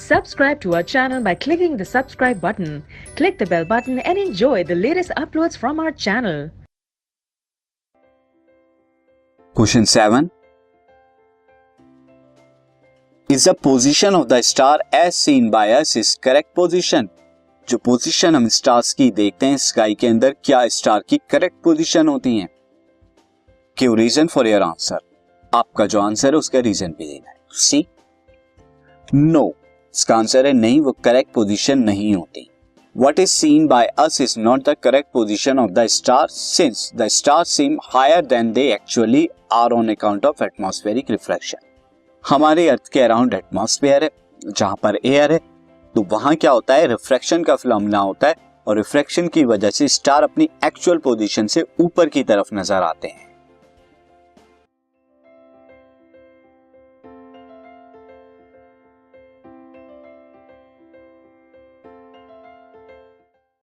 Subscribe to our channel by clicking the subscribe button. Click the bell button and enjoy the latest uploads from our channel. Question 7. Is the position of the star as seen by us is correct position? जो position हम stars की देखते हैं sky के अंदर, क्या star की correct position होती हैं? Give reason for your answer. आपका जो आंसर है उसका रीजन भी देना है. सी नो, इसका आंसर है नहीं, वो करेक्ट पोजीशन नहीं होती. What is seen by us is not the correct position of the star since the stars seem higher than they actually are on account of atmospheric refraction. हमारे अर्थ के around atmosphere है, जहां पर air है, तो वहां क्या होता है, रिफ्रैक्शन का फिनोमेना होता है और रिफ्रैक्शन की वजह से स्टार अपनी एक्चुअल पोजीशन से ऊपर की तरफ नजर आते हैं.